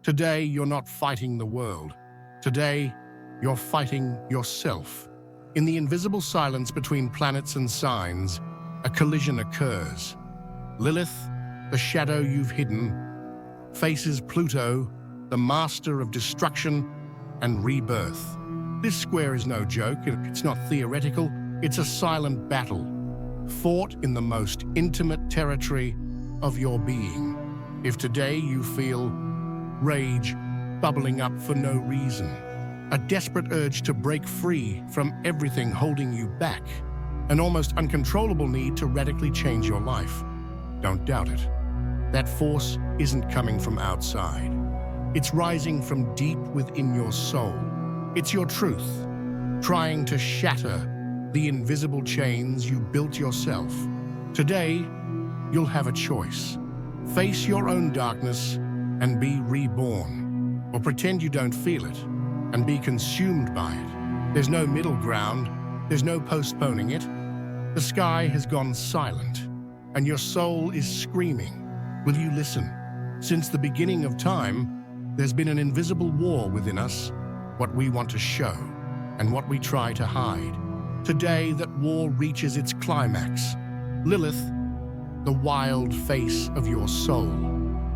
Today, you're not fighting the world. Today, you're fighting yourself. In the invisible silence between planets and signs, a collision occurs. Lilith, the shadow you've hidden, faces Pluto, the master of destruction and rebirth. This square is no joke, it's not theoretical, it's a silent battle, fought in the most intimate territory of your being. If today you feel rage bubbling up for no reason, a desperate urge to break free from everything holding you back, an almost uncontrollable need to radically change your life, don't doubt it. That force isn't coming from outside. It's rising from deep within your soul. It's your truth, trying to shatter the invisible chains you built yourself. Today, you'll have a choice. Face your own darkness and be reborn, or pretend you don't feel it and be consumed by it. There's no middle ground, there's no postponing it. The sky has gone silent, and your soul is screaming. Will you listen? Since the beginning of time, there's been an invisible war within us, what we want to show and what we try to hide. Today, that war reaches its climax. Lilith, the wild face of your soul,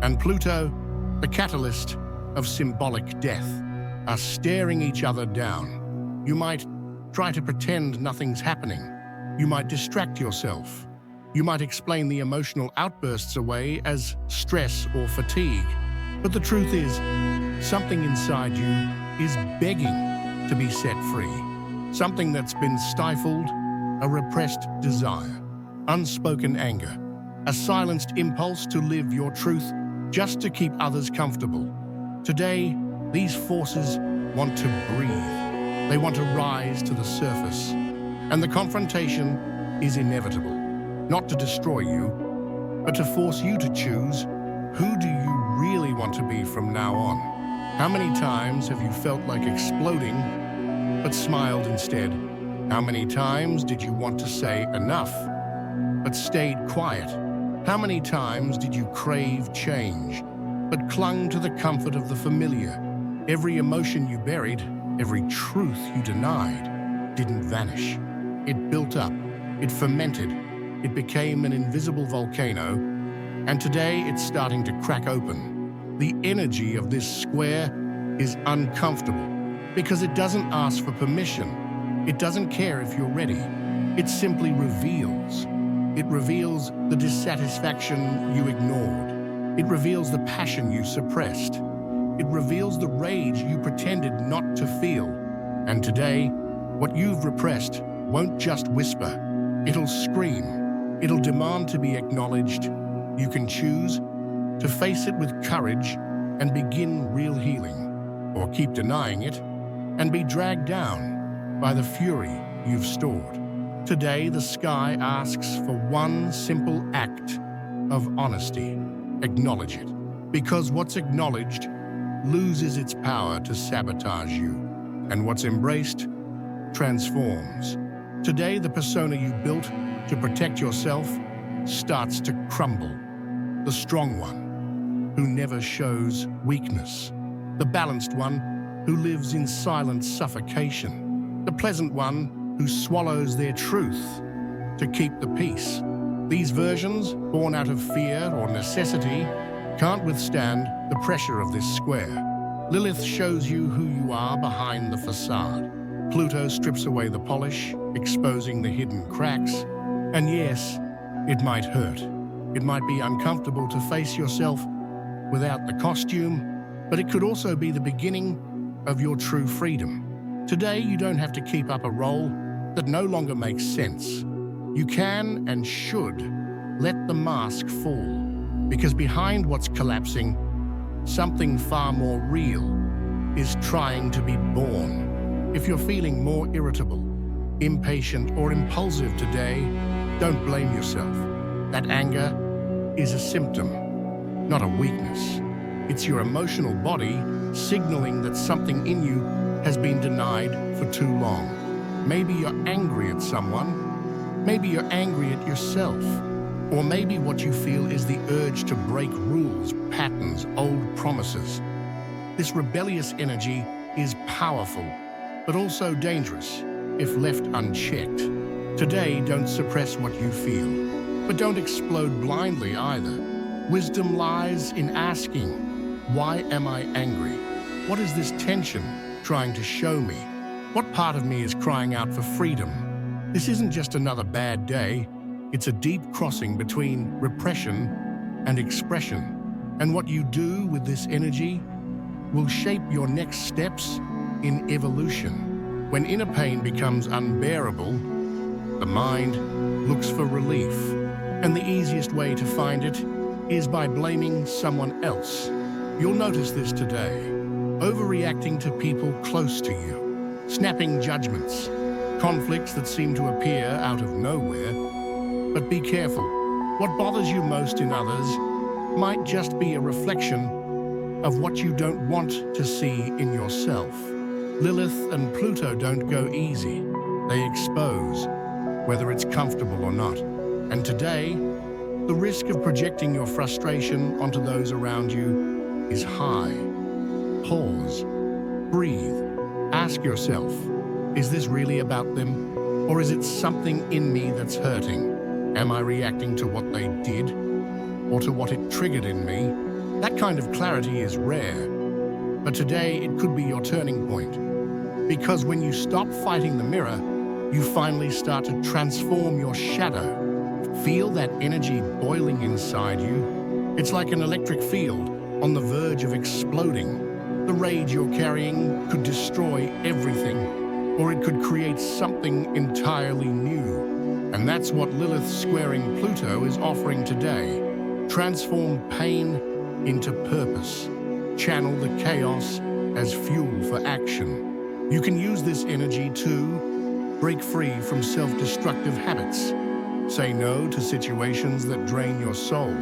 and Pluto, the catalyst of symbolic death, are staring each other down. You might try to pretend nothing's happening. You might distract yourself. You might explain the emotional outbursts away as stress or fatigue. But the truth is, something inside you is begging to be set free. Something that's been stifled, a repressed desire, unspoken anger, a silenced impulse to live your truth just to keep others comfortable. Today, these forces want to breathe. They want to rise to the surface. And the confrontation is inevitable. Not to destroy you, but to force you to choose, who do you really want to be from now on? How many times have you felt like exploding, but smiled instead? How many times did you want to say enough, but stayed quiet? How many times did you crave change, but clung to the comfort of the familiar? Every emotion you buried, every truth you denied, didn't vanish. It built up, it fermented, it became an invisible volcano, and today it's starting to crack open. The energy of this square is uncomfortable because it doesn't ask for permission. It doesn't care if you're ready. It simply reveals. It reveals the dissatisfaction you ignored. It reveals the passion you suppressed. It reveals the rage you pretended not to feel. And today, what you've repressed won't just whisper. It'll scream. It'll demand to be acknowledged. You can choose to face it with courage and begin real healing, or keep denying it and be dragged down by the fury you've stored. Today, the sky asks for one simple act of honesty. Acknowledge it, because what's acknowledged loses its power to sabotage you, and what's embraced transforms. Today, the persona you built to protect yourself starts to crumble. The strong one, who never shows weakness. The balanced one, who lives in silent suffocation. The pleasant one, who swallows their truth to keep the peace. These versions, born out of fear or necessity, can't withstand the pressure of this square. Lilith shows you who you are behind the facade. Pluto strips away the polish, exposing the hidden cracks. And yes, it might hurt. It might be uncomfortable to face yourself without the costume, but it could also be the beginning of your true freedom. Today, you don't have to keep up a role that no longer makes sense. You can and should let the mask fall, because behind what's collapsing, something far more real is trying to be born. If you're feeling more irritable, impatient, or impulsive today, don't blame yourself. That anger is a symptom, not a weakness. It's your emotional body signaling that something in you has been denied for too long. Maybe you're angry at someone. Maybe you're angry at yourself. Or maybe what you feel is the urge to break rules, patterns, old promises. This rebellious energy is powerful, but also dangerous if left unchecked. Today, don't suppress what you feel, but don't explode blindly either. Wisdom lies in asking, why am I angry? What is this tension trying to show me? What part of me is crying out for freedom? This isn't just another bad day. It's a deep crossing between repression and expression. And what you do with this energy will shape your next steps in evolution. When inner pain becomes unbearable, the mind looks for relief. And the easiest way to find it is by blaming someone else. You'll notice this today. Overreacting to people close to you, snapping judgments, conflicts that seem to appear out of nowhere. But be careful. What bothers you most in others might just be a reflection of what you don't want to see in yourself. Lilith and Pluto don't go easy. They expose, whether it's comfortable or not. And today, the risk of projecting your frustration onto those around you is high. Pause. Breathe. Ask yourself, is this really about them? Or is it something in me that's hurting? Am I reacting to what they did? Or to what it triggered in me? That kind of clarity is rare. But today, it could be your turning point. Because when you stop fighting the mirror, you finally start to transform your shadow. Feel that energy boiling inside you. It's like an electric field on the verge of exploding. The rage you're carrying could destroy everything, or it could create something entirely new. And that's what Lilith squaring Pluto is offering today. Transform pain into purpose. Channel the chaos as fuel for action. You can use this energy to break free from self-destructive habits. Say no to situations that drain your soul.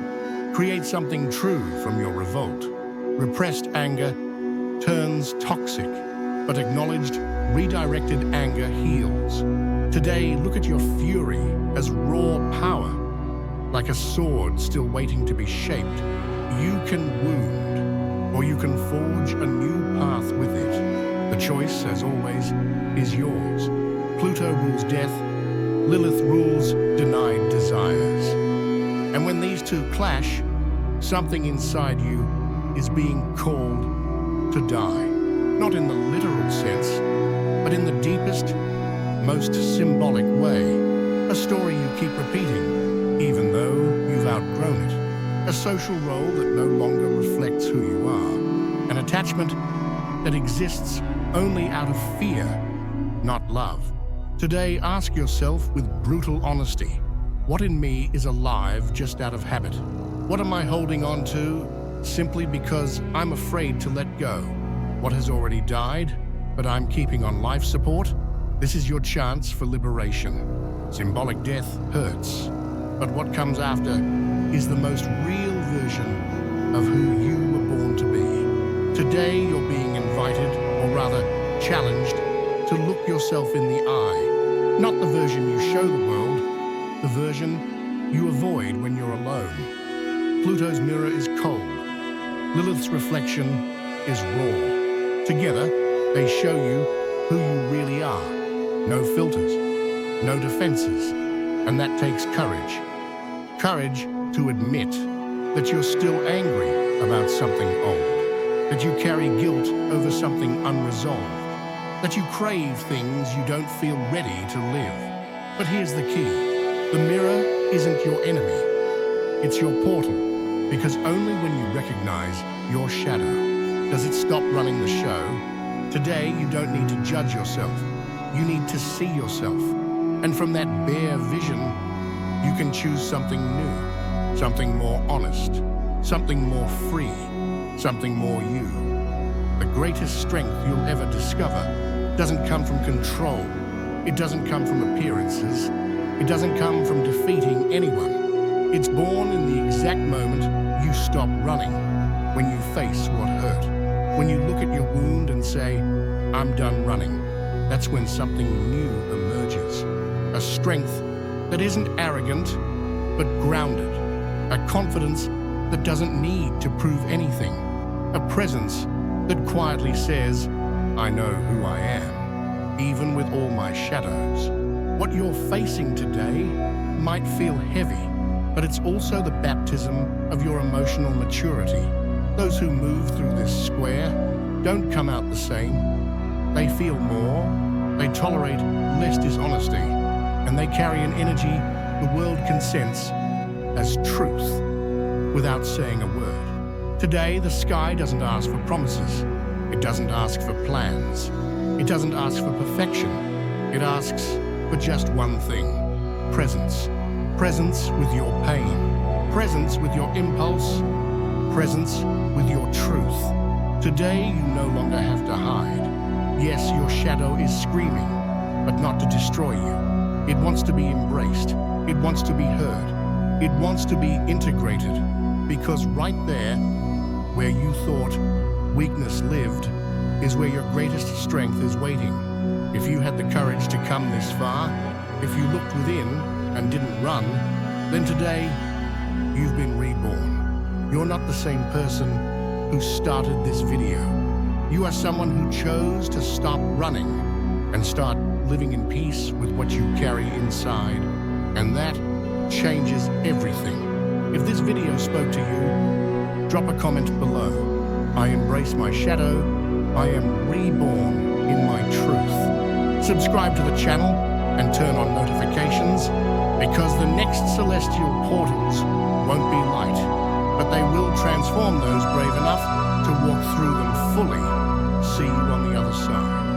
Create something true from your revolt. Repressed anger turns toxic, but acknowledged, redirected anger heals. Today, look at your fury as raw power, like a sword still waiting to be shaped. You can wound, or you can forge a new path with it. The choice, as always, is yours. Pluto rules death, Lilith rules denied desires. And when these two clash, something inside you is being called to die. Not in the literal sense, but in the deepest, most symbolic way. A story you keep repeating, even though you've outgrown it. A social role that no longer reflects who you are. An attachment that exists only out of fear, not love. Today, ask yourself with brutal honesty, what in me is alive just out of habit? What am I holding on to simply because I'm afraid to let go? What has already died, but I'm keeping on life support? This is your chance for liberation. Symbolic death hurts, but what comes after is the most real version of who you were born to be. Today, you're being invited, or rather challenged, to look yourself in the eye. Not the version you show the world, the version you avoid when you're alone. Pluto's mirror is cold. Lilith's reflection is raw. Together, they show you who you really are. No filters, no defenses. And that takes courage. Courage to admit that you're still angry about something old, that you carry guilt over something unresolved, that you crave things you don't feel ready to live. But here's the key. The mirror isn't your enemy. It's your portal, because only when you recognize your shadow does it stop running the show. Today, you don't need to judge yourself. You need to see yourself. And from that bare vision, you can choose something new, something more honest, something more free, something more you. The greatest strength you'll ever discover doesn't come from control. It doesn't come from appearances. It doesn't come from defeating anyone. It's born in the exact moment you stop running, when you face what hurt, when you look at your wound and say, I'm done running. That's when something new emerges. A strength that isn't arrogant, but grounded. A confidence that doesn't need to prove anything. A presence that quietly says, I know who I am, even with all my shadows. What you're facing today might feel heavy, but it's also the baptism of your emotional maturity. Those who move through this square don't come out the same. They feel more, they tolerate less dishonesty, and they carry an energy the world can sense as truth without saying a word. Today, the sky doesn't ask for promises. It doesn't ask for plans. It doesn't ask for perfection. It asks for just one thing: presence. Presence with your pain. Presence with your impulse. Presence with your truth. Today, you no longer have to hide. Yes, your shadow is screaming, but not to destroy you. It wants to be embraced. It wants to be heard. It wants to be integrated. Because right there, where you thought weakness lived, is where your greatest strength is waiting. If you had the courage to come this far, if you looked within and didn't run, then today, you've been reborn. You're not the same person who started this video. You are someone who chose to stop running and start living in peace with what you carry inside. And that changes everything. If this video spoke to you, drop a comment below. I embrace my shadow. I am reborn in my truth. Subscribe to the channel and turn on notifications, because the next celestial portals won't be light, but they will transform those brave enough to walk through them fully. See you on the other side.